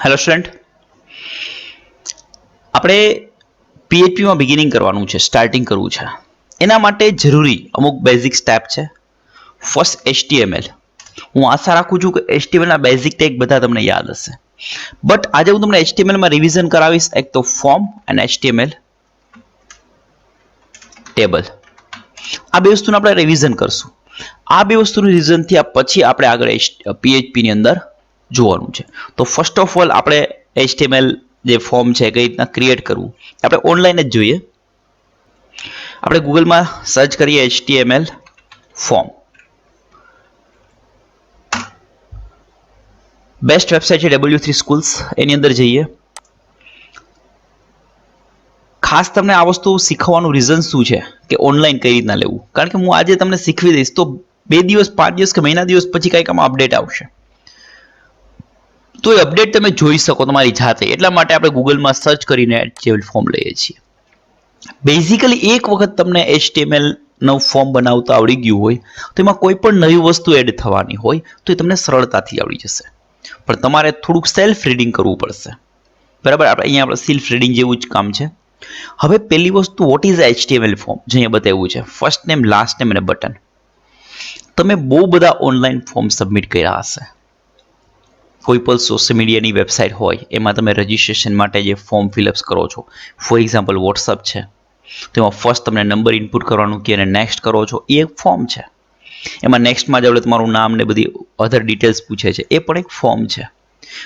Hello student, આપણે પીએચપીમાં beginning કરવાનું છે, સ્ટાર્ટિંગ કરવું છે. એના માટે જરૂરી અમુક બેઝિક સ્ટેપ છે. First HTML. હું આશા રાખું છું કે HTMLના બેઝિક ટેગ બધા તમને યાદ હશે. બટ આજે હું તમને HTMLમાં રિવિઝન કરાવીશ. એક તો ફોર્મ અને HTML ટેબલ. આ બે વસ્તુનું આપણે રિવિઝન કરશું. આ બે વસ્તુનું રિવિઝન થયા પછી આપણે આગળ PHPની અંદર જોવાનું છે. તો ફર્સ્ટ ઓફ ઓલ આપણે HTML જે ફોર્મ છે કઈ રીતના ક્રિએટ કરવું આપણે ઓનલાઈન જ જોઈએ. આપણે ગૂગલમાં સર્ચ કરીએ HTML ફોર્મ. બેસ્ટ વેબસાઇટ છે W3 સ્કૂલ્સ, એની અંદર જઈએ. ખાસ તમને આ વસ્તુ શીખવાનું રીઝન શું છે કે ઓનલાઈન કઈ રીતના લેવું, કારણ કે હું આજે તમને શીખવી દઈશ તો 2 દિવસ 5 દિવસ કે મહિના દિવસ પછી કંઈક આમાં અપડેટ આવશે. તો એ અપડેટ તમે જોઈ શકો તમારી જાતે. એટલા માટે આપણે ગૂગલમાં સર્ચ કરીને HTML ફોર્મ લઈએ છીએ. બેઝિકલી એક વખત તમને HTML નું ફોર્મ બનાવતા આવડી ગયું હોય તો એમાં કોઈ પણ નવી વસ્તુ એડ થવાની હોય તો એ તમને સરળતાથી આવડી જશે. પણ તમારે થોડુંક સેલ્ફ રીડિંગ કરવું પડશે. બરાબર, આપણે સેલ્ફ રીડિંગ જેવું જ કામ છે. હવે પહેલી વસ્તુ, વોટ ઇઝ HTML ફોર્મ જે અહીંયા બતાવ્યું છે, ફર્સ્ટ નેમ, લાસ્ટ નેમ અને બટન. તમે બહુ બધા ઓનલાઈન ફોર્મ સબમિટ કર્યા હશે. કોઈ પણ સોશિયલ મીડિયાની વેબસાઇટ હોય એમાં તમે રજિસ્ટ્રેશન માટે જે ફોર્મ ફિલઅપ કરો છો, ફોર એક્ઝામ્પલ વોટ્સઅપ છે, તેમાં ફર્સ્ટ તમને નંબર ઇનપુટ કરવાનું કે અને નેક્સ્ટ કરો છો, એ એક ફોર્મ છે. એમાં નેક્સ્ટમાં જ તમારું નામ ને બધી અધર ડિટેલ્સ પૂછે છે, એ પણ એક ફોર્મ છે.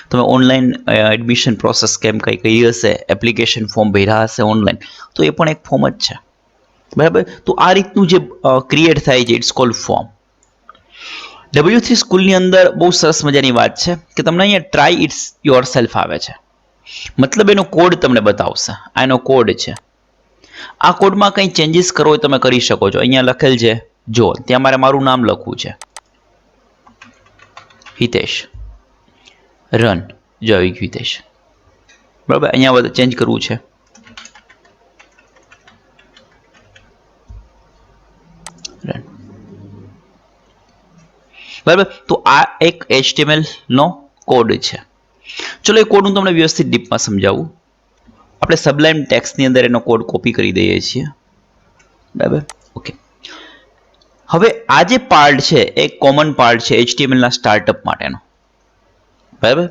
તમે ઓનલાઈન એડમિશન પ્રોસેસ કેમ કઈ કરી હશે, એપ્લિકેશન ફોર્મ ભર્યા હશે ઓનલાઈન, તો એ પણ એક ફોર્મ જ છે. બરાબર, તો આ રીતનું જે ક્રિએટ થાય છે ઇટ્સ કોલ્ડ ફોર્મ. W3 સ્કૂલની અંદર બહુ સરસ મજાની વાત છે કે તમને અહીંયા ટ્રાય ઇટ્સ યોર સેલ્ફ આવે છે. મતલબ એનો કોડ તમને બતાવશે. આ એનો કોડ છે. આ કોડમાં કંઈ ચેન્જીસ કરવો હોય તમે કરી શકો છો. અહીંયા લખેલ છે, જો ત્યાં મારું નામ લખવું છે, હિતેશ. રન, જો આવી ગયું હિતેશ. બરાબર, અહીંયા બધું ચેન્જ કરવું છે. રન. બરાબર, તો આ એક HTML નો કોડ છે. ચલો એ કોડ હું તમને વ્યવસ્થિત ડીપમાં સમજાવું. આપણે સબલાઇમ ટેક્સ્ટની અંદર એનો કોડ કોપી કરી દઈએ છીએ. બરાબર, ઓકે. હવે આ જે પાર્ટ છે એ કોમન પાર્ટ છે HTML ના સ્ટાર્ટઅપ માટેનો. બરાબર,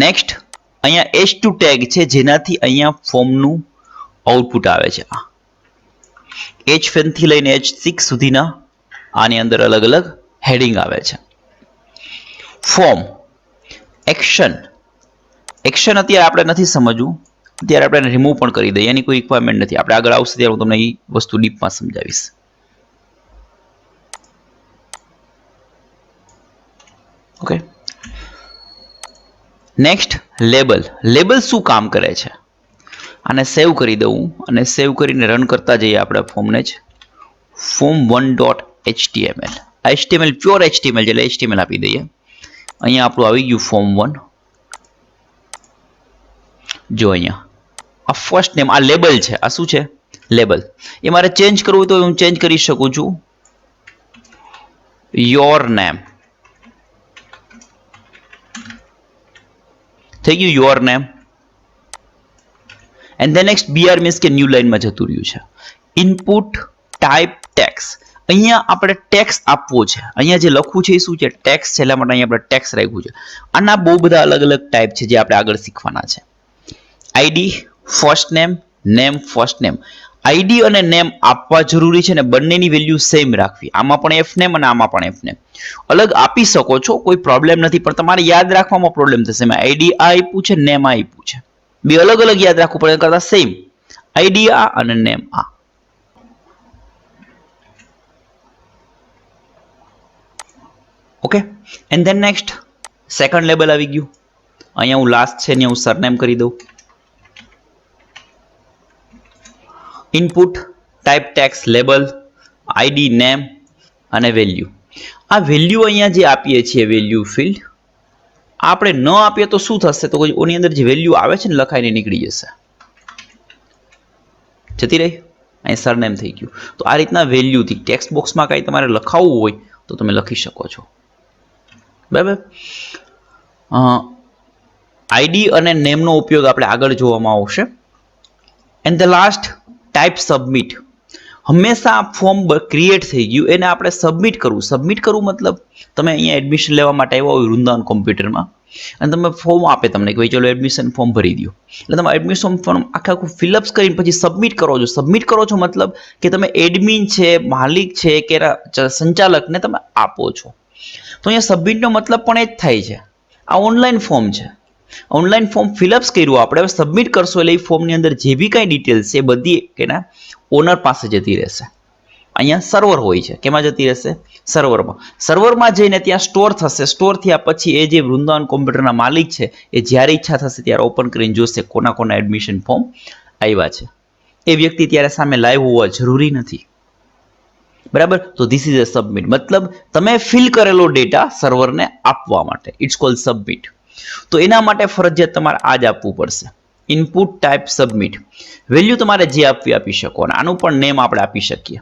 નેક્સ્ટ અહીંયા H2 ટેગ છે જેનાથી અહીંયા ફોર્મનું આઉટપુટ આવે છે. H1 થી લઈને H6 સુધીના આની અંદર અલગ અલગ હેડિંગ આવે છે. Form, action. એક્શન અત્યારે આપણે નથી સમજવું, ત્યારે આપણે રિમૂવ પણ કરી દઈએ, એની કોઈ રિક્વાયરમેન્ટ નથી. આપણે આગળ આવશે ત્યારે હું તમને એ વસ્તુ ડીપમાં સમજાવીશ. Okay, next label. લેબલ શું કામ કરે છે? આને સેવ કરી દઉં અને સેવ કરીને રન કરતા જઈએ આપણે ફોર્મને જ. form1.html. HTML પ્યોર HTML એટલે HTML આપી દઈએ. અહીંયા આપણું આવી ગયું form1. જો અહીંયા આ ફર્સ્ટ નેમ, આ લેબલ છે. આ શું છે? લેબલ. એ મારે ચેન્જ કરવું હોય તો હું ચેન્જ કરી શકું છું. યોર નેમ થઈ ગયું, your name. And then next BR means કે ન્યૂ લાઇનમાં જતું રહ્યું છે. Input type tax. અહીંયા આપણે ટેક્સ આપવો છે. અહીંયા જે લખવું છે એ શું છે? ટેક્સ છે. એટલા માટે અહીંયા આપણે ટેક્સ રાખ્યું છે. આના બહુ બધા અલગ અલગ ટાઈપ છે જે આપણે આગળ શીખવાના છે. ID, first name, name, first name. ID અને નેમ આપવા જરૂરી છે ને બંનેની વેલ્યુ સેમ રાખવી. આમાં પણ એફ નેમ અને આમાં પણ એફ નેમ. અલગ આપી શકો છો, કોઈ પ્રોબ્લેમ નથી, પણ તમારે યાદ રાખવામાં પ્રોબ્લેમ થશે. એમાં આઈડી આ આપ્યું છે, નેમ આ આપ્યું છે. બે અલગ અલગ યાદ રાખવું પડે કરતા સેમ. આઈડી આ અને નેમ આ. Okay, and then next second label આવી ગયું. અહીંયા હું લાસ્ટ છે ને હું સરનેમ કરી દઉં. Input type tax, label, ID, name અને વેલ્યુ. આ વેલ્યુ અહીંયા જે આપીએ છીએ વેલ્યુ ફિલ્ડ, આપણે ન આપીએ તો શું થશે? તો ઓની અંદર જે વેલ્યુ આવે છે ને લખાઈને નીકળી જશે, જતી રહી. અહીં સરનેમ થઈ ગયું. તો આ રીતના વેલ્યુથી ટેક્સ્ટ બોક્સમાં કાંઈ તમારે લખાવવું હોય તો તમે લખી શકો છો. બરાબર, આઈડી અને નેમનો ઉપયોગ આપણે આગળ જોવામાં આવશે. And the last type submit. હંમેશા આ ફોર્મ ક્રિએટ થઈ ગયું એને આપણે સબમિટ કરવું મતલબ તમે અહીંયા એડમિશન લેવા માટે આવ્યા હોય વૃંદાવન કોમ્પ્યુટરમાં અને તમે ફોર્મ આપે તમને કે ભાઈ ચલો એડમિશન ફોર્મ ભરી દો, એટલે તમે એડમિશન ફોર્મ આખું ફિલઅપ કરીને પછી સબમિટ કરો છો મતલબ કે તમે એડમિન છે, માલિક છે કે સંચાલકને તમે આપો છો. તો અહીંયા સબમિટનો મતલબ પણ એ જ થાય છે. આ ઓનલાઈન ફોર્મ છે, ઓનલાઈન ફોર્મ ફિલઅપ કર્યું આપણે, હવે સબમિટ કરશો એટલે એ ફોર્મની અંદર જે બી કાંઈ ડિટેલ્સ છે એ બધી એના ઓનર પાસે જતી રહેશે. અહીંયા સર્વર હોય છે, કેમાં જતી રહેશે? સર્વરમાં જઈને ત્યાં સ્ટોર થશે. સ્ટોર થયા પછી એ જે વૃંદાવન કોમ્પ્યુટરના માલિક છે એ જ્યારે ઈચ્છા થશે ત્યારે ઓપન કરીને જોશે કોના એડમિશન ફોર્મ આવ્યા છે. એ વ્યક્તિ ત્યારે સામે લાઈવ હોવા જરૂરી નથી. બરાબર? તો ધીસ ઇઝ અ સબમિટ, મતલબ તમે ફિલ કરેલો ડેટા સર્વરને આપવા માટે. It's called submit. તો એના માટે ફરજિયાત તમારે આ જ આપવું પડશે, ઇનપુટ ટાઈપ સબમિટ. વેલ્યુ તમારે જે આપી શકો, અને આનું પણ નેમ આપણે આપી શકીએ.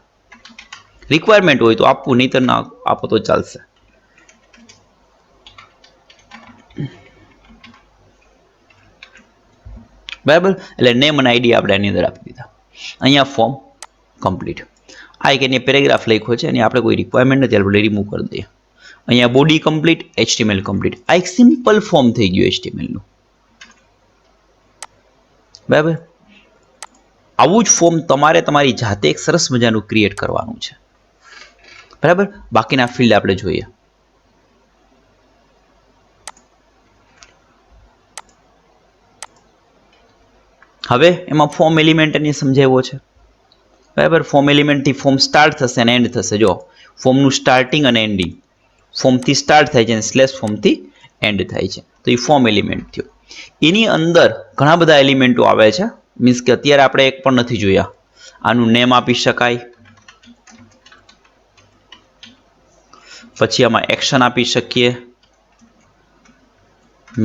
રિક્વાયરમેન્ટ હોય તો આપવું, નહીં તો ના આપો તો ચાલશે. બરાબર? એટલે નેમ અને આઈડી આપણે એની અંદર આપી દીધા. અહીંયા ફોર્મ કમ્પ્લીટ. આ એક એની પેરેગ્રાફ લખ્યો છે, એની આપણે કોઈ રિક્વાયરમેન્ટ નથી, આપણે રિમૂવ કરી દઈએ. અહીંયા બોડી કમ્પ્લીટ, HTML કમ્પ્લીટ. આ એક સિમ્પલ ફોર્મ થઈ ગયું HTML નું. બરાબર? આવું જ ફોર્મ તમારે તમારી જાતે એક સરસ મજાનું ક્રિએટ કરવાનું છે. બરાબર? બાકીના ફિલ્ડ આપણે જોઈએ. હવે એમાં ફોર્મ એલિમેન્ટ એને સમજાવ્યો છે. બરાબર? ફોર્મ એલિમેન્ટથી ફોર્મ સ્ટાર્ટ થશે અને એન્ડ થશે. જો ફોર્મનું સ્ટાર્ટિંગ અને એન્ડિંગ, ફોર્મથી સ્ટાર્ટ થાય છે અને સ્લેશ ફોર્મથી એન્ડ થાય છે. તો એ ફોર્મ એલિમેન્ટ થયો. એની અંદર ઘણા બધા એલિમેન્ટો આવે છે, મીન્સ કે અત્યારે આપણે એક પણ નથી જોયા. આનું નેમ આપી શકાય, પછી આમાં એક્શન આપી શકીએ,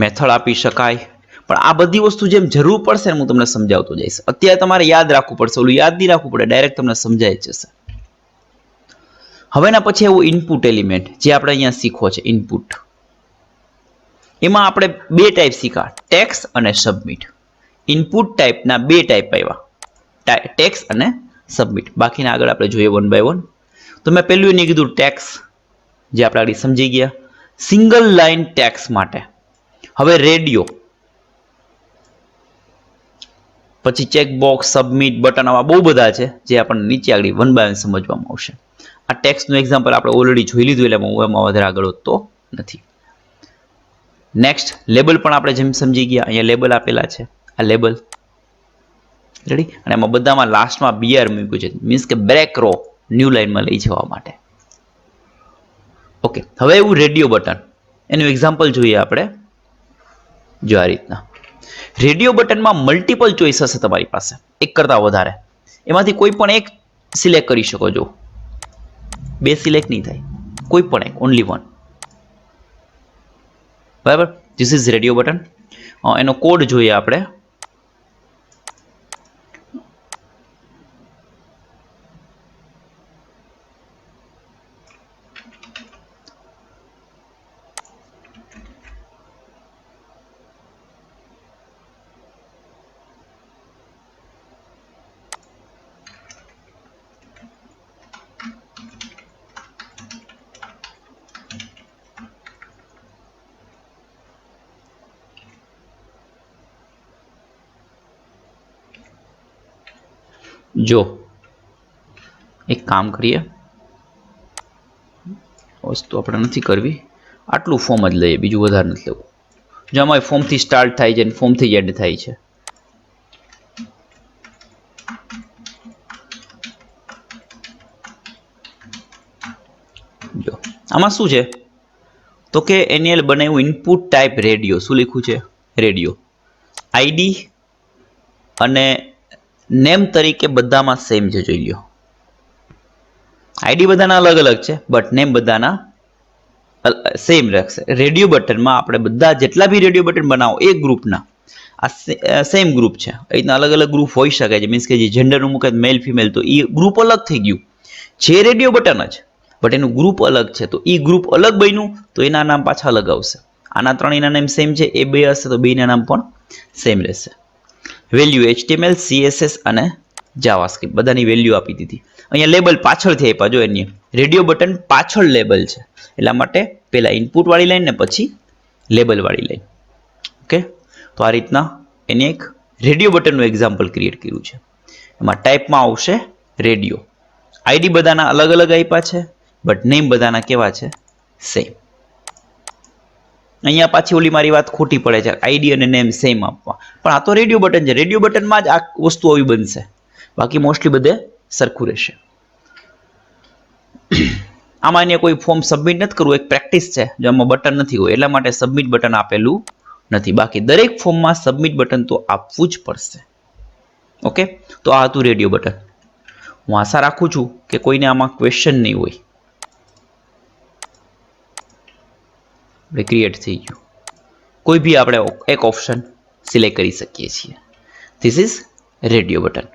મેથડ આપી શકાય. પણ આ બધી વસ્તુ જેમ જરૂર પડશે ને હું તમને સમજાવતો જઈશ. અત્યારે તમારે યાદ રાખવું પડશે, ઓલું યાદ નહીં રાખવું પડે, ડાયરેક્ટ તમને સમજાય જશે. હવેના પછી એવું ઇનપુટ એલિમેન્ટ જે આપણે અહીંયા શીખવો છે, ઇનપુટ. એમાં આપણે બે ટાઈપ શીખા, ટેક્સ અને સબમિટ. ઇનપુટ ટાઈપના બે ટાઈપ આવ્યા, ટેક્સ અને સબમિટ. બાકીના આગળ આપણે જોઈએ વન બાય વન. તો મેં પહેલું એને કીધું ટેક્સ, જે આપણે આગળ સમજી ગયા. સિંગલ લાઈન ટેક્સ માટે હવે રેડિયો, પછી ચેકબોક્સ, સબમિટ, બટન, આવા બહુ બધા છે જે આપણને નીચે આગળ વન બાય વન સમજવામાં આવશે. આ ટેક્સનું એક્ઝામ્પલ આપણે ઓલરેડી જોઈ લીધું એટલે હું એમાં વધારે આગળ વધતો નથી. નેક્સ્ટ લેબલ પણ આપણે જેમ સમજી ગયા, અહીંયા લેબલ આપેલા છે. આ લેબલ રેડી, અને એમાં બધામાં લાસ્ટમાં BR મૂક્યું છે, મીન્સ કે બ્રેક રો ન્યૂ લાઈનમાં લઈ જવા માટે. ઓકે, હવે એવું રેડિયો બટન, એનું એક્ઝામ્પલ જોઈએ આપણે. જો આ રીતના રેડિયો બટનમાં મલ્ટિપલ ચોઇસ હશે તમારી પાસે, એક કરતા વધારે. એમાંથી કોઈ પણ એક સિલેક્ટ કરી શકો. જો બે સિલેક્ટ નહીં થાય, કોઈ પણ એક, ઓનલી વન. બરાબર? This is radio button. એનો કોડ જોઈએ આપણે. જો એક કામ કરીએ, વસ્તુ આપણે નથી કરવી, આટલું ફોર્મ જ લઈએ, બીજું વધારે નથી લેવું. જો આમાં ફોર્મથી સ્ટાર્ટ થાય છે અને ફોર્મથી એન્ડ થાય છે. જો આમાં શું છે તો કે એનિયલ બનાવ્યું ઇનપુટ ટાઈપ રેડિયો. શું લખ્યું છે? રેડિયો. આઈડી અને નેમ તરીકે બધામાં સેમ છે, જોઈ લો. આઈડી બધાના અલગ અલગ છે, બટ નેમ બધાના સેમ રહેશે. રેડિયો બટનમાં આપણે બધા જેટલા બી રેડિયો બટન બનાવો એક ગ્રુપના, આ સેમ ગ્રુપ છે. એ રીતના અલગ અલગ ગ્રુપ હોઈ શકે છે, મીન્સ કે જે જેન્ડરનું મૂકે મેલ ફિમેલ, તો એ ગ્રુપ અલગ થઈ ગયું. જે રેડિયો બટન જ, બટ એનું ગ્રુપ અલગ છે, તો એ ગ્રુપ અલગ બન્યું તો એના નામ પાછા અલગ આવશે. આના ત્રણેયના નેમ સેમ છે, એ બે હશે તો બેના નામ પણ સેમ રહેશે. વેલ્યુ HTML, CSS અને જાવાસ્ક્રિપ્ટ બધાની વેલ્યુ આપી દીધી. અહીંયા લેબલ પાછળથી આપ્યા, જો એની રેડિયો બટન પાછળ લેબલ છે, એટલા માટે પહેલા ઇનપુટ વાળી લાઈન ને પછી લેબલ વાળી લાઈન. ઓકે, તો આ રીતના એની એક રેડિયો બટનનું એક્ઝામ્પલ ક્રિએટ કર્યું છે. એમાં ટાઈપમાં આવશે રેડિયો. આઈડી બધાના અલગ અલગ આપ્યા છે, બટ નેમ બધાના કેવા છે? સેમ. અહીંયા પાછી ઓલી મારી વાત ખોટી પડે છે, આઈડી અને નેમ સેમ આપવા, પણ આ તો રેડિયો બટન છે, રેડિયો બટનમાં જ આ વસ્તુ આવી બનશે, બાકી મોસ્ટલી બધે સરખું રહેશે. આમાં એને કોઈ ફોર્મ સબમિટ નથી કરવું, એક પ્રેક્ટિસ છે, જો આમાં બટન નથી હોય એટલા માટે સબમિટ બટન આપેલું નથી, બાકી દરેક ફોર્મમાં સબમિટ બટન તો આપવું જ પડશે. ઓકે, તો આ હતું રેડિયો બટન. હું આશા રાખું છું કે કોઈને આમાં ક્વેશ્ચન નહીં હોય. ક્રિએટ થઈ ગયું, કોઈ બી આપણે એક ઓપ્શન સિલેક્ટ કરી શકીએ છીએ. This is radio button.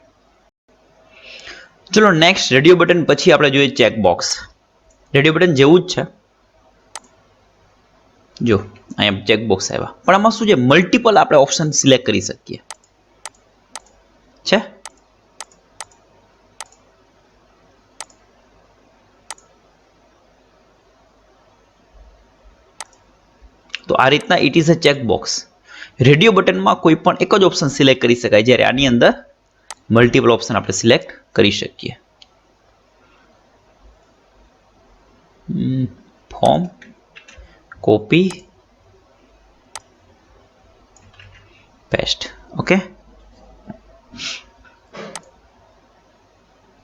ચલો નેક્સ્ટ, રેડિયો બટન પછી આપણે જોઈએ ચેકબોક્સ. રેડિયો બટન જેવું જ છે, જો અહીંયા ચેકબોક્સ આવ્યા, પણ આમાં શું છે, મલ્ટિપલ આપણે ઓપ્શન સિલેક્ટ કરી શકીએ છે. તો આ રીતના it is a checkbox. Radio બટનમાં કોઈ પણ એક જ ઓપ્શન સિલેક્ટ કરી શકાય, જ્યારે આની અંદર મલ્ટિપલ ઓપ્શન આપણે સિલેક્ટ કરી શકીએ. Form, copy, paste. Okay,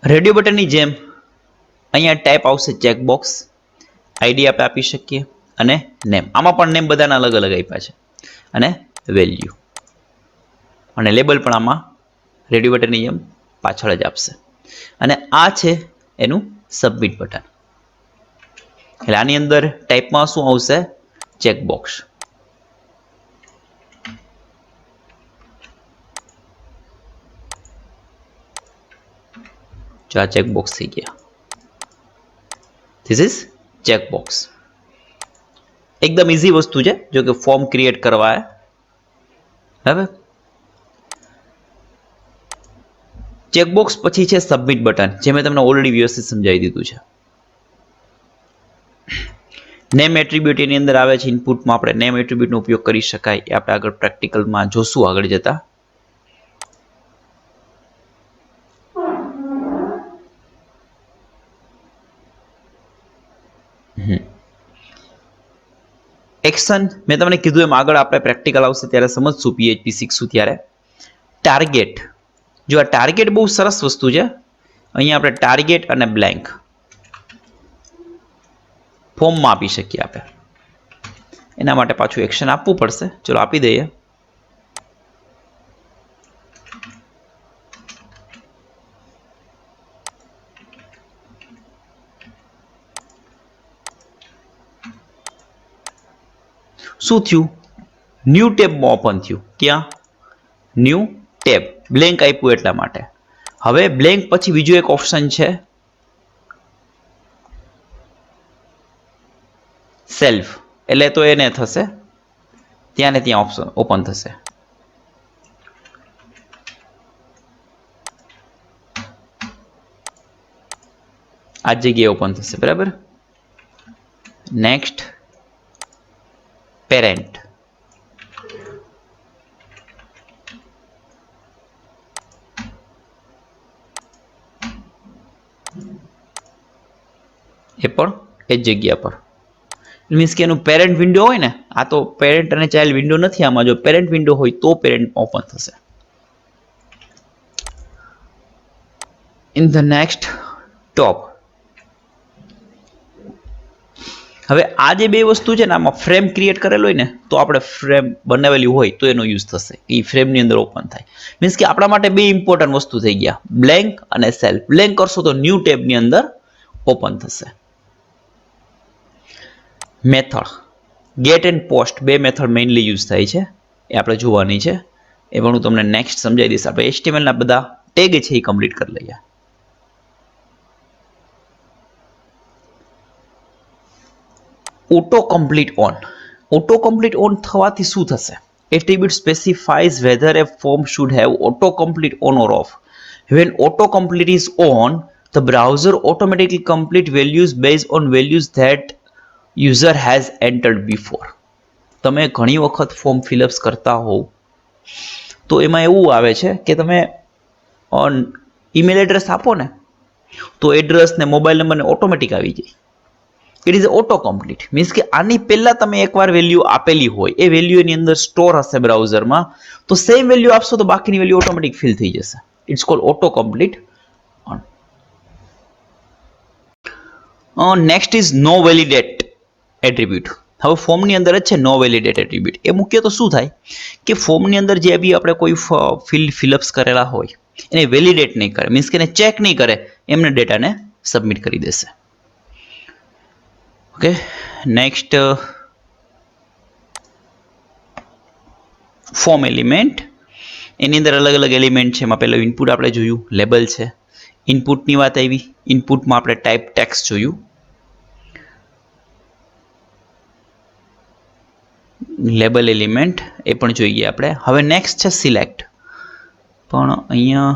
radio બટનની જેમ અહીંયા ટાઈપ આવશે ચેકબોક્સ, આઈડી આપણે આપી શકીએ અને નેમ. આમાં પણ નેમ બધાના અલગ અલગ આપ્યા છે, અને વેલ્યુ અને લેબલ પણ આમાં રેડિયો બટનની જેમ પાછળ જ આપશે. અને આ છે એનું સબમિટ બટન. એટલે આની અંદર ટાઈપમાં શું આવશે? ચેકબોક્સ. જો આ ચેકબોક્સ થઈ ગયા. This is checkbox. એકદમ ઇઝી વસ્તુ છે, જો કે ફોર્મ ક્રિએટ કરવા હવે ચેકબોક્સ પછી છે સબમિટ બટન, જે મેં તમને ઓલરેડી વ્યવસ્થિત સમજાવી દીધું છે. નેમ એટ્રીબ્યુટ એની અંદર આવે છે. ઇનપુટમાં આપણે નેમ એટ્રીબ્યુટનો ઉપયોગ કરી શકાય, એ આપણે આગળ પ્રેક્ટિકલમાં જોશું આગળ જતા. એક્શન મેં તમને કીધું એમ આગળ આપણે પ્રેક્ટિકલ આવશે ત્યારે સમજશું, PHP શીખશું ત્યારે. ટાર્ગેટ, જો આ ટાર્ગેટ બહુ સરસ વસ્તુ છે. અહીંયા આપણે ટાર્ગેટ અને બ્લેન્ક ફોર્મમાં આપી શકીએ આપણે. એના માટે પાછું એક્શન આપવું પડશે. ચલો આપી દઈએ. શું થયું? ન્યૂ ટેબમાં ઓપન થયું. ક્યાં? New tab. બ્લેન્ક આપ્યું એટલા માટે. હવે બ્લેન્ક પછી બીજું એક ઓપ્શન છે સેલ્ફ, એટલે તો એને થશે ત્યાં ને ત્યાં ઓપ્શન ઓપન થશે. આ જગ્યાએ ઓપન થશે, બરાબર. Next parent. એ પણ એ જ જગ્યા પર. મીન્સ કે એનું પેરેન્ટ વિન્ડો હોય ને, આ તો પેરેન્ટ અને ચાઇલ્ડ વિન્ડો નથી. આમાં જો પેરેન્ટ વિન્ડો હોય તો પેરેન્ટ ઓપન થશે. ઇન ધ નેક્સ્ટ ટોપ. હવે આ જે બે વસ્તુ છે ને, આમાં ફ્રેમ ક્રિએટ કરેલો હોય ને, તો આપણે ફ્રેમ બનાવેલી હોય તો એનો યુઝ થશે. એ ફ્રેમની અંદર ઓપન થાય. મીન્સ કે આપણા માટે બે ઇમ્પોર્ટન્ટ વસ્તુ થઈ ગયા, બ્લેન્ક અને સેલ્ફ. બ્લેન્ક કરશો તો ન્યૂ ટેબની અંદર ઓપન થશે. મેથડ ગેટ એન્ડ પોસ્ટ, બે મેથડ મેઇનલી યુઝ થાય છે, એ આપણે જોવાની છે. એ પણ હું તમને નેક્સ્ટ સમજાવી દઈશ. આપણે HTML ના બધા ટેગ છે એ કમ્પ્લીટ કરી લઈએ. Auto complete on, auto complete on થવાથી શું થશે? Attribute specifies whether a form should have auto complete on or off. When autocomplete is on, the browser automatically complete values based on values that user has entered before. તમે ઘણી વખત form ફિલઅપ્સ કરતા હોવ તો એમાં એવું આવે છે કે તમે ઈમેલ એડ્રેસ આપો ને તો એડ્રેસ ને મોબાઈલ નંબર ને ઓટોમેટિક આવી જાય. It is auto complete means કે આની પહેલા તમે એકવાર વેલ્યુ આપેલી હોય એ વેલ્યુ એની અંદર સ્ટોર હશે બ્રાઉઝરમાં તો સેમ વેલ્યુ આપશો તો બાકીની વેલ્યુ ઓટોમેટિક ફિલ થઈ જશે. It's called auto complete on. Next is no validate attribute. હવે ફોર્મની અંદર જ છે નો વેલિડેટ એટ્રીબ્યુટ. એ મૂકીએ તો શું થાય કે ફોર્મની અંદર જે બી આપણે કોઈ ફિલ્ડ ફિલઅપ્સ કરેલા હોય એને વેલિડેટ નહીં કરે મીન્સ કે એને ચેક નહીં કરે એમને ડેટાને સબમિટ કરી દેશે. Okay next form element. એની અંદર અલગ અલગ એલિમેન્ટ છે. એમાં પહેલું ઇનપુટ આપણે જોયું, લેબલ છે. ઇનપુટની વાત આવી, ઇનપુટમાં આપણે ટાઈપ ટેક્સ્ટ જોયું, લેબલ એલિમેન્ટ એ પણ જોઈએ આપણે. હવે નેક્સ્ટ છે સિલેક્ટ. પણ અહીંયા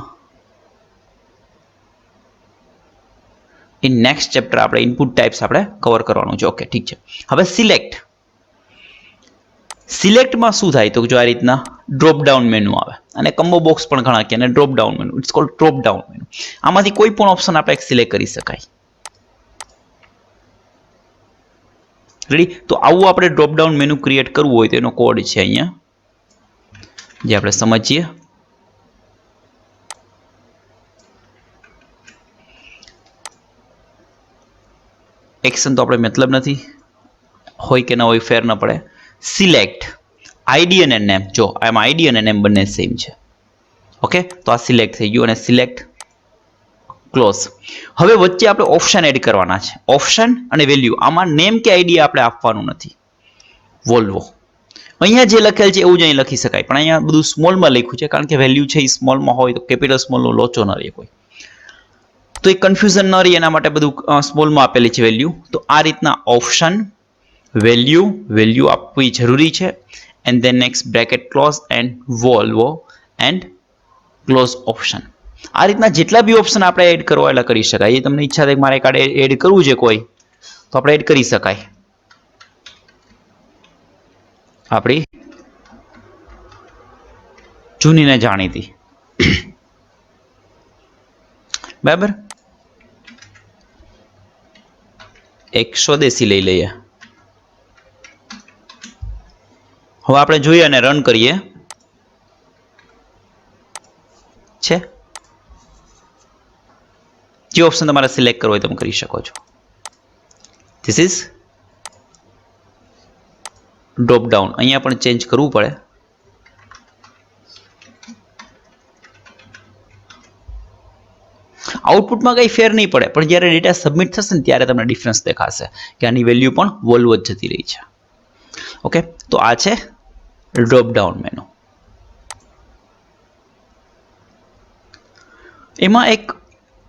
નેક્સ્ટ ચેપ્ટર આપણે ઇનપુટ ટાઈપ્સ આપણે કવર કરવાનું છે. ઓકે ઠીક છે. હવે સિલેક્ટ. સિલેક્ટમાં શું થાય તો જો આ રીતના ડ્રોપ ડાઉન મેનુ આવે અને કમ્બો બોક્સ પણ ઘણા કે drop down menu. It's called drop down menu. આમાંથી કોઈ પણ ઓપ્શન આપણે સિલેક્ટ કરી શકાય. રેડી? તો આવું આપણે ડ્રોપ ડાઉન મેનુ ક્રિએટ કરવું હોય તો એનો કોડ છે અહીંયા જે આપણે સમજીએ. એક્શન તો આપણે મતલબ નથી, હોય કે ના હોય ફેર ન પડે. સિલેક્ટ આઈડી અને નેમ. જો આમાં આઈડી અને નેમ બંને સેમ છે. ઓકે તો આ સિલેક્ટ થઈ ગયું અને સિલેક્ટ ક્લોઝ. હવે વચ્ચે આપણે ઓપ્શન એડ કરવાના છે. ઓપ્શન અને વેલ્યુ. આમાં નેમ કે આઈડી આપણે આપવાનું નથી. વોલ્વો અહીંયા જે લખેલ છે એવું જ અહીં લખી શકાય પણ અહીંયા બધું સ્મોલમાં લખ્યું છે કારણ કે વેલ્યુ છે એ સ્મોલમાં હોય તો કેપિટલ સ્મોલનો લોચો ન રહે કોઈ, તો એ કન્ફ્યુઝન ન રહે એના માટે બધું સ્મોલમાં આપેલી છે વેલ્યુ. તો આ રીતના ઓપ્શન વેલ્યુ આપવી જરૂરી છે. And then next bracket close and Volvo and close option. આ રીતના જેટલા બી ઓપ્શન આપણે એડ કરવા એટલા કરી શકાય. એ તમને ઈચ્છા થાય કે મારે કાર્ડ એડ કરવું છે કોઈ તો આપણે એડ કરી શકાય. આપણી જૂની ને જાણીતી બરાબર. એક સ્વદેશી લઈ લઈએ. હવે આપણે જોઈએ અને રન કરીએ. છે જે ઓપ્શન તમારે સિલેક્ટ કરવો હોય તમે કરી શકો છો. This is drop down. અહીંયા પણ ચેન્જ કરવું પડે. આઉટપુટમાં કંઈ ફેર નહીં પડે પણ જ્યારે ડેટા સબમિટ થશે ને ત્યારે તમને ડિફરન્સ દેખાશે કે આની વેલ્યુ પણ વોલ્વો જ જતી રહી છે. ઓકે તો આ છે ડ્રોપ ડાઉન મેનુ. એમાં એક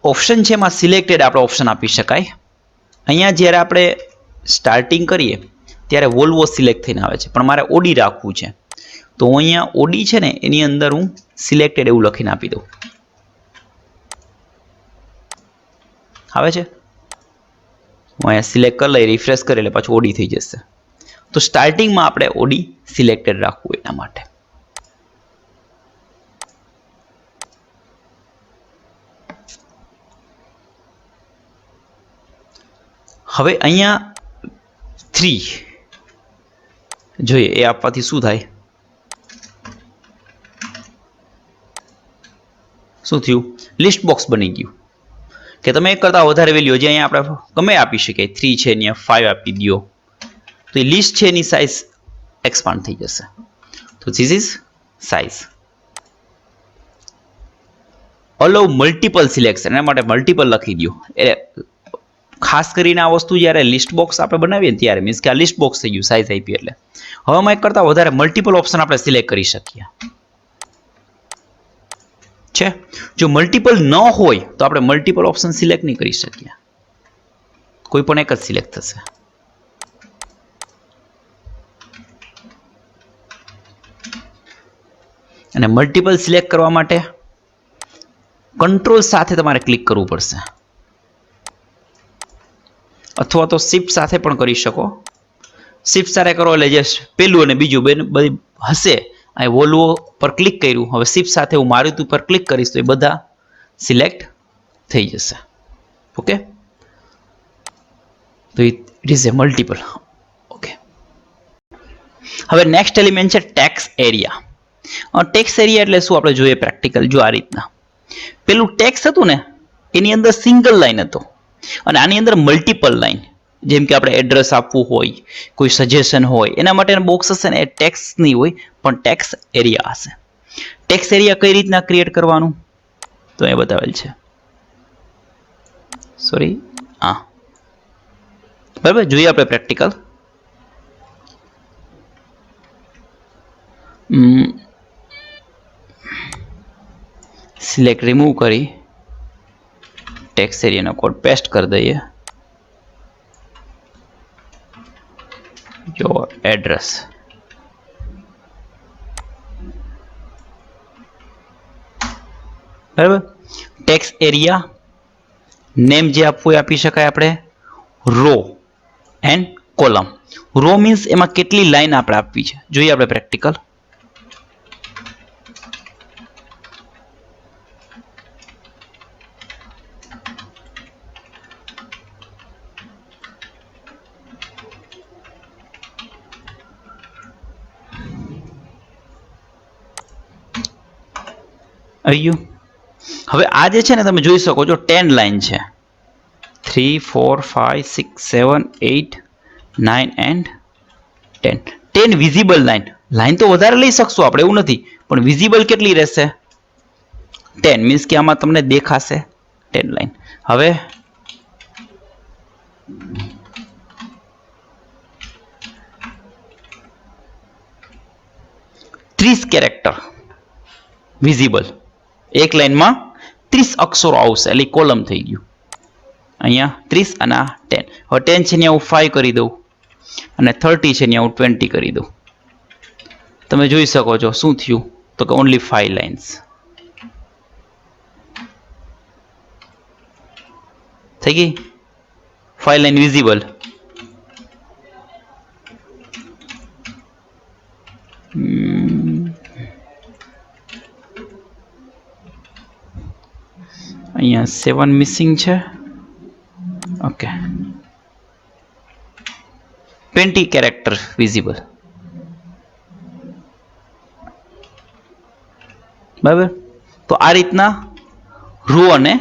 ઓપ્શન છે એમાં સિલેક્ટેડ આપણે ઓપ્શન આપી શકાય. અહીંયા જ્યારે આપણે સ્ટાર્ટિંગ કરીએ ત્યારે વોલ્વો સિલેક્ટ થઈને આવે છે પણ મારે ઓડી રાખવું છે તો હું અહીંયા ઓડી છે ને એની અંદર હું સિલેક્ટેડ એવું લખીને આપી દઉં. આવે છે? હું અહીંયા સિલેક્ટ કરી લઈ રિફ્રેશ કરી એટલે પાછું ઓડી થઈ જશે. તો સ્ટાર્ટિંગમાં આપણે ઓડી સિલેક્ટેડ રાખવું એના માટે. હવે અહીંયા 3 જોઈએ એ આપવાથી શું થાય. શું થયું? લિસ્ટ બોક્સ બની ગયું કે તમે એક કરતા વધારે વેલ્યુ જે અહીંયા આપણે ગમે આપી શકીએ. 3 છે અહીંયા 5 આપી દો તો એ લિસ્ટ છે એની સાઇઝ એક્સપાન્ડ થઈ જશે. તો this is size. Allow multiple selection એના માટે મલ્ટિપલ લખી દો. એટલે ખાસ કરીને આ વસ્તુ જ્યારે લિસ્ટ બોક્સ આપણે બનાવીએ ત્યારે મીન્સ કે આ લિસ્ટ બોક્સ થઈ ગયું સાઇઝ આપી એટલે. હવે આમાં એક કરતા વધારે મલ્ટિપલ ઓપ્શન આપણે સિલેક્ટ કરી શકીએ છે. જો મલ્ટિપલ ન હોય તો આપણે મલ્ટિપલ ઓપ્શન સિલેક્ટ નહીં કરી શકીએ. કોઈ પણ એક જ સિલેક્ટ થશે. અને મલ્ટિપલ સિલેક્ટ કરવા માટે કંટ્રોલ સાથે તમારે ક્લિક કરવું પડશે, અથવા તો શિફ્ટ સાથે પણ કરી શકો. શિફ્ટ સાથે કરો એટલે જે પેલું અને બીજું બધી હશે, અહીં વોલ્વો પર ક્લિક કર્યું, હવે શિફ્ટ સાથે હું મારુતિ પર ક્લિક કરીશ તો એ બધા સિલેક્ટ થઈ જશે. ઓકે, તો it is a multiple. Okay, હવે નેક્સ્ટ એલિમેન્ટ છે ટેક્સ એરિયા. ટેક્સ એરિયા એટલે શું આપણે જોઈએ પ્રેક્ટિકલ. જો આ રીતના પેલું ટેક્સ હતું ને એની અંદર સિંગલ લાઈન હતો, અને આની અંદર મલ્ટિપલ લાઈન. જેમ કે આપણે એડ્રેસ આપવું હોય, કોઈ સજેશન હોય, એના માટેના બોક્સ હશે ને એ ટેક્સ નહીં હોય પણ ટેક્સ એરિયા હશે. ટેક્સ એરિયા કઈ રીતના ક્રિએટ કરવાનું તો એ બતાવેલ છે. સોરી, હા બરાબર, જોઈએ આપણે પ્રેક્ટિકલ. સિલેક્ટ રિમૂવ કરી ટેક્સ એરિયાનો કોડ પેસ્ટ કરી દઈએ. જો એડ્રેસ, બરાબર. ટેક્સ એરિયા નેમ જે આપવું એ આપી શકાય આપણે row and column. Row means એમાં કેટલી લાઈન આપણે આપવી છે. જોઈએ આપણે પ્રેક્ટિકલ. હવે આ જે છે ને તમે જોઈ શકો છો 10 લાઈન છે. 3 4 5 6 7 8 9 એન્ડ 10. 10 visible line. લાઈન તો વધારે લઈ શકશું આપણે, એવું નથી, પણ વિઝિબલ કેટલી રહેશે 10. મીન્સ કે આમાં તમને દેખાશે 10 લાઈન. હવે ત્રીસ કેરેક્ટર વિઝિબલ. એક લાઈનમાં 30 અક્ષરો આવશે એટલે કોલમ થઈ ગયું. અહીંયા 30 અને 10. હવે 10 છે ત્યાં હું 5 કરી દઉં અને 30 છે ત્યાં હું 20 કરી દઉં. તમે જોઈ શકો છો શું થયું તો કે ઓનલી 5 લાઇન્સ થઈ ગઈ. 5 લાઈન વિઝિબલ. અહીંયા 7 મિસિંગ છે. Okay, 20 character visible. બરાબર. તો આ રીતના રો અને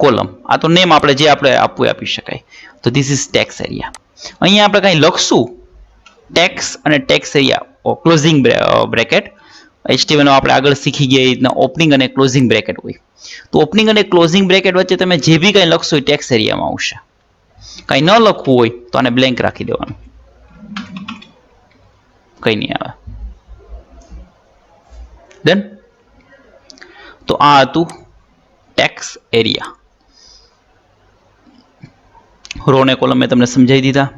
કોલમ, આ તો નેમ આપણે જે આપણે આપવું આપી શકાય. તો ધીસ ઇઝ ટેક્સ એરિયા. અહીંયા આપણે કંઈ લખશું ટેક્સ અને tax area closing bracket. HTML આપણે આગળ શીખી ગયા એ રીતના ઓપનિંગ અને ક્લોઝિંગ બ્રેકેટ હોય. તો ઓપનિંગ અને ક્લોઝિંગ બ્રેકેટ વચ્ચે તમે જે બી કંઈ લખશો એ ટેક્સ એરિયામાં આવશે. કંઈ ન લખવું હોય તો આને બ્લેન્ક રાખી દેવાનું, કંઈ નહીં આવે. ડન. તો આ હતું ટેક્સ એરિયા. રો અને કોલમ મેં તમને સમજાવી દીધા.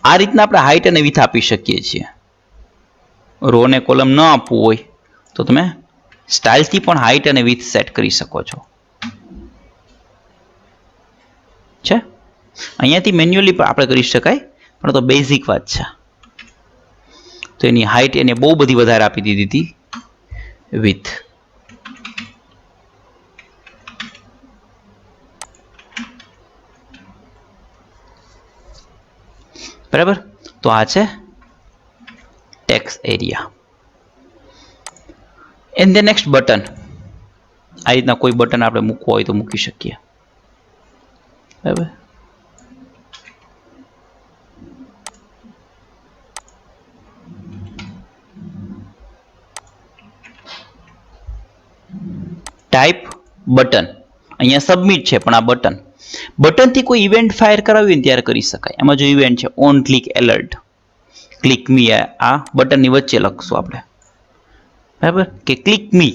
આ રીતના આપણે હાઈટ અને વિથ આપી શકીએ છીએ. રો અને કોલમ ન આપવું હોય તો તમે સ્ટાઇલથી પણ હાઈટ અને વિથ સેટ કરી શકો છો. છે અહીંયાથી મેન્યુઅલી પણ આપણે કરી શકાય, પણ તો બેઝિક વાત છે. તો એની હાઈટ એને બહુ બધી વધારે આપી દીધી હતી વિથ. બરાબર. તો આ છે tax area. And the next button. આ રીતના કોઈ બટન આપણે મૂકવું હોય તો મૂકી શકીએ. બરાબર. Type button. અહીંયા સબમિટ છે પણ આ બટન. બટનથી કોઈ ઇવેન્ટ ફાયર કરાવી હોય ને ત્યારે કરી શકાય. એમાં જો ઇવેન્ટ છે ઓન ક્લિક એલર્ટ, ક્લિક મી, આ બટનની વચ્ચે લખશું આપણે. બરાબર કે ક્લિક મી.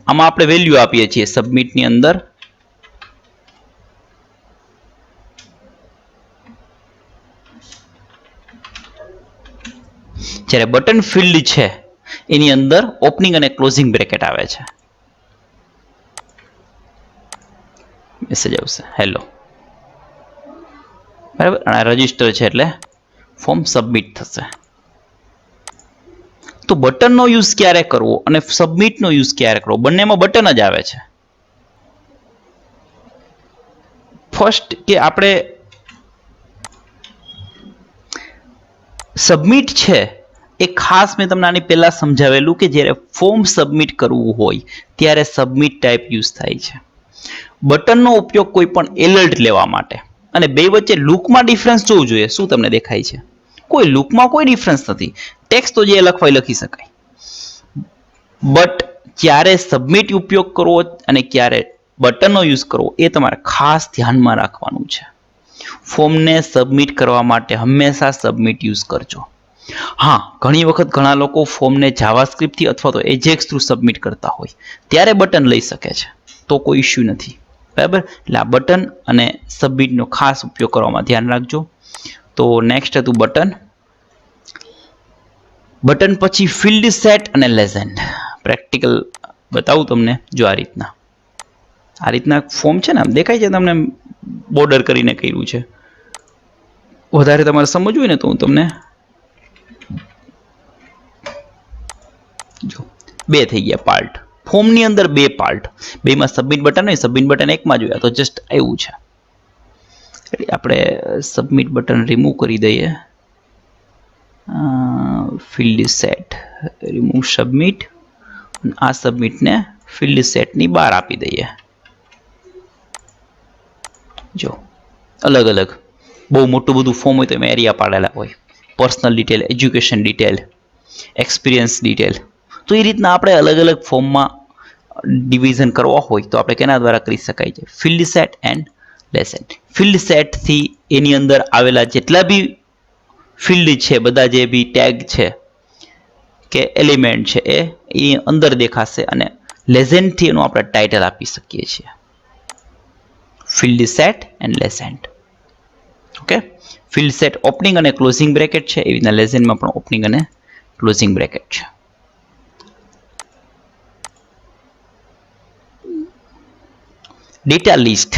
આમાં આપણે વેલ્યુ આપીએ છીએ સબમિટની અંદર. જ્યારે બટન ફિલ્ડ છે એની અંદર ઓપનિંગ અને ક્લોઝિંગ બ્રેકેટ આવે છે. મેસેજ આવશે હેલો, બરાબર. અને રજીસ્ટર છે એટલે ફોર્મ સબમિટ થશે. તો બટનનો યુઝ ક્યારે કરવો અને સબમિટનો યુઝ ક્યારે કરવો, બંનેમાં બટન જ આવે છે. ફર્સ્ટ કે આપણે સબમિટ છે એ ખાસ મેં તમને આની પહેલા સમજાવેલું કે જ્યારે ફોર્મ સબમિટ કરવું હોય ત્યારે સબમિટ ટાઈપ યુઝ થાય છે. બટનનો ઉપયોગ કોઈ પણ એલર્ટ લેવા માટે, અને બે વચ્ચે લુકમાં ડિફરન્સ જોવું જોઈએ. શું તમને દેખાય છે? કોઈ લુકમાં કોઈ ડિફરન્સ નથી. ટેક્સ્ટ તો જે લખવાય લખી શકાય. બટ ક્યારે સબમિટ ઉપયોગ કરવો અને ક્યારે બટનનો યુઝ કરવો એ તમારે ખાસ ધ્યાનમાં રાખવાનું છે. ફોર્મને સબમિટ કરવા માટે હંમેશા સબમિટ યુઝ કરજો. હા, ઘણી વખત ઘણા લોકો ફોર્મને જાવાસ્ક્રિપ્ટથી અથવા તો એજેક્સ થ્રુ સબમિટ કરતા હોય ત્યારે બટન લઈ શકે છે, તો કોઈ ઇશ્યુ નથી, બરાબર. એટલે આ બટન અને સબમિટનો ખાસ ઉપયોગ કરવામાં ધ્યાન રાખજો. તો નેક્સ્ટ હતું બટન. બટન પછી ફિલ્ડ સેટ અને લેજેન્ડ. પ્રેક્ટિકલ બતાવું તમને. જો આ રીતના ફોર્મ છે ને, આમ દેખાય છે તમને, બોર્ડર કરીને કર્યું છે. વધારે તમારે સમજવું હોય ને તો હું તમને જો બે થઈ ગયા પાર્ટ. ફોર્મની અંદર બે પાર્ટ, બેમાં સબમિટ બટન હોય, સબમિટ બટન એકમાં જોયા તો જસ્ટ એવું છે. એટલે આપણે સબમિટ બટન રિમૂવ કરી દઈએ. Field set, remove submit. આ સબમિટને ફિલ્ડ સેટની બહાર આપી દઈએ. જો અલગ અલગ બહુ મોટું બધું ફોર્મ હોય તો એમાં એરિયા પાડેલા હોય, personal detail, education detail, experience detail. તો એ રીતના આપણે અલગ અલગ ફોર્મમાં ડિવિઝન કરવા હોય તો આપણે કેના દ્વારા કરી શકાય છે? Fieldset and legend. Field સેટથી એની અંદર આવેલા જેટલા બી ફિલ્ડ છે, બધા જે બી ટેગ છે કે એલિમેન્ટ છે એ અંદર દેખાશે, અને લેજેન્ડથી એનું આપણે ટાઇટલ આપી શકીએ છીએ. Field set and legend. Okay. Field set opening અને ક્લોઝિંગ બ્રેકેટ છે, એવી રીતના લેજેન્ડમાં પણ ઓપનિંગ અને ક્લોઝિંગ બ્રેકેટ છે. Data list.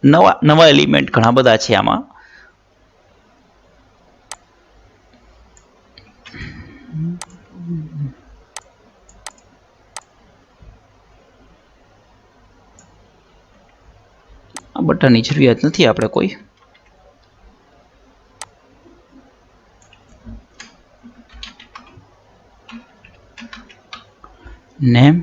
નવા એલિમેન્ટ ઘણા બધા છે આમાં. આ બટનની જરૂરિયાત નથી આપણે કોઈ. નેમ,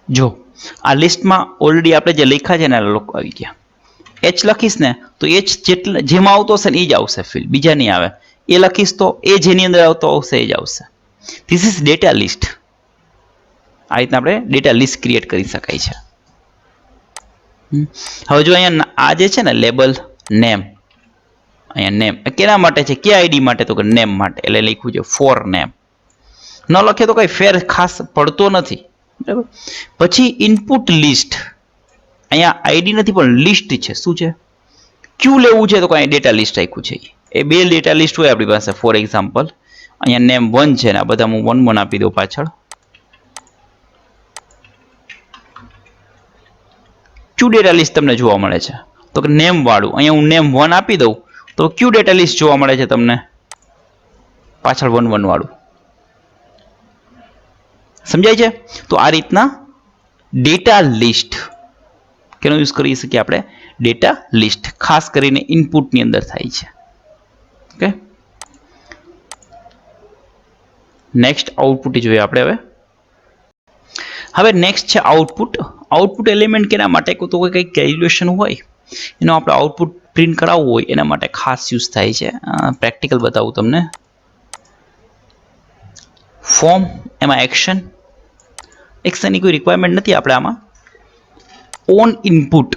જો આ લિસ્ટમાં ઓલરેડી આપણે જે લખ્યા છે ને લોકો આવી ગયા. એચ લખીશ ને તો એચ જેમાં આવતો હશે ને એ જ આવશે ફિલ્ડ, બીજા નહીં આવે. એ લખીશ તો એ જેની અંદર આવતો આવશે એ જ આવશે. This is data list. આ રીતના આપણે ડેટા લિસ્ટ ક્રિએટ કરી શકાય છે. હવે જો અહીંયા આ જે છે ને લેબલ નેમ, અહીંયા નેમ કેના માટે છે? કે આઈડી માટે? તો કે નેમ માટે, એટલે લખ્યું છે ફોર નેમ. ન લખે તો કઈ ફેર ખાસ પડતો નથી, બરાબર. પછી ઇનપુટ લિસ્ટ. અહીંયા આઈડી નથી પણ લિસ્ટ છે. શું છે? ક્યુ લેવું છે તો કઈ ડેટા લિસ્ટ રાખ્યું છે. એ બે ડેટા લિસ્ટ હોય આપણી પાસે. ફોર એક્ઝામ્પલ અહીંયા નેમ 1 છે ને આ બધા હું 1 આપી દઉં પાછળ. ક્યુ ડેટા લિસ્ટ તમને જોવા મળે છે તો કે નેમ વાળું. અહીંયા હું નેમ 1 આપી દઉં તો ક્યુ ડેટા લિસ્ટ જોવા મળે છે તમને પાછળ 1 વાળું. સમજાય છે? તો આ રીતના ડેટા લિસ્ટ કેનો યુઝ કરી શકીએ આપણે? Data list. ખાસ કરીને ઇનપુટની અંદર થાય છે. ઓકે. નેક્સ્ટ આઉટપુટ જોઈએ આપણે હવે. નેક્સ્ટ છે આઉટપુટ. આઉટપુટ એલિમેન્ટ કેના માટે તો કંઈક કેલ્ક્યુલેશન હોય એનો આપણે આઉટપુટ પ્રિન્ટ કરાવવું હોય એના માટે ખાસ યુઝ થાય છે. પ્રેક્ટિકલ બતાવું તમને. ફોર્મ એમાં એક્શનની કોઈ રિક્વાયરમેન્ટ નથી આપણે આમાં. ઓન ઇનપુટ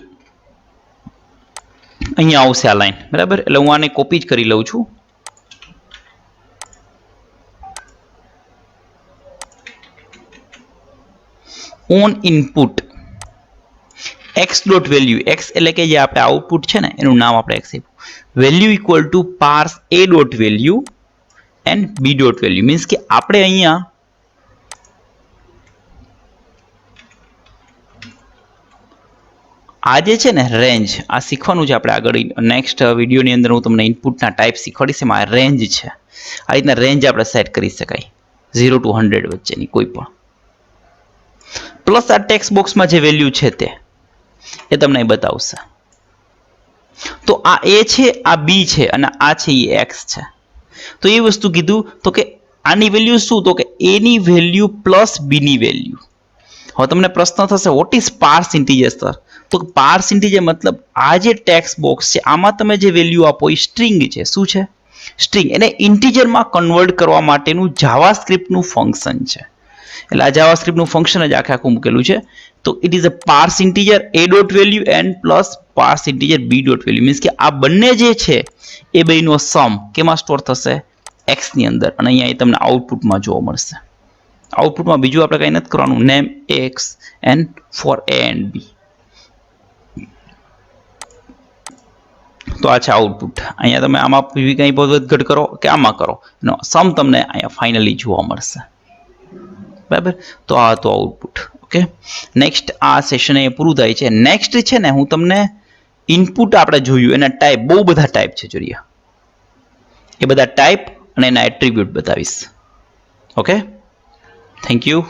અહીંયા આવશે આ લાઈન, બરાબર. એટલે હું આને કોપી જ કરી લઉં છું. On input x dot value, x એટલે કે જે આપણે આઉટપુટ છે ને એનું નામ આપણે એક્સ આપ્યું. Value equal to parse A dot value and B dot value. Means કે આપણે અહીંયા આ જે છે ને રેન્જ, આ શીખવાનું છે આપણે આગળ નેક્સ્ટ વિડીયોની અંદર હું તમને ઇનપુટના ટાઈપ શીખવાડીશ. એમાં રેન્જ છે, આ રીતના રેન્જ આપણે સેટ કરી શકાય 0 to 100 વચ્ચેની કોઈ પણ. પ્લસ આ ટેક્સ્ટ બોક્સમાં જે વેલ્યુ છે તે એ તમને બતાવશે. તો આ એ છે, આ બી છે અને આ છે એ એક્સ છે. તો એ વસ્તુ કીધું તો કે આની વેલ્યુ શું, તો કે એની વેલ્યુ પ્લસ બીની વેલ્યુ. હવે તમને પ્રશ્ન થશે વોટ ઇઝ પાર્સ ઇન્ટીજર સર? તો પાર્સ ઇન્ટીજર મતલબ આ જે ટેક્સ્ટ બોક્સ છે આમાં તમે જે વેલ્યુ આપો એ સ્ટ્રિંગ છે. શું છે? સ્ટ્રિંગ. એને ઇન્ટીજરમાં કન્વર્ટ કરવા માટેનું જાવાસ્ક્રિપ્ટનું ફંક્શન છે. એટલે આ જાવાસ્ક્રિપ્ટનું ફંક્શન જ આખું મૂકેલું છે. તો it is a parse integer A dot value and plus parse integer B dot value. Means કે આ બંને જે છે એ બેનો સમ કેમાં સ્ટોર થશે? એક્સ ની અંદર. અને અહીંયા એ તમને આઉટપુટમાં જોવા મળશે. આઉટપુટમાં બીજું આપણે કંઈ નથી કરવાનું. Name X and for A and B. તો આ છે આઉટપુટ. અહીંયા તમે આમાં કંઈ વધઘટ કરો કે આમાં કરો, એનો સમ તમને અહીંયા ફાઇનલી જોવા મળશે. બરાબર. તો આ હતું આઉટપુટ. ઓકે. નેક્સ્ટ આ સેશન એ પૂરું થાય છે. નેક્સ્ટ છે ને હું તમને ઇનપુટ આપણે જોયું એના ટાઈપ, બહુ બધા ટાઈપ છે જોઈએ. એ બધા ટાઈપ અને એના એટ્રીબ્યુટ બતાવીશ. ઓકે. Thank you.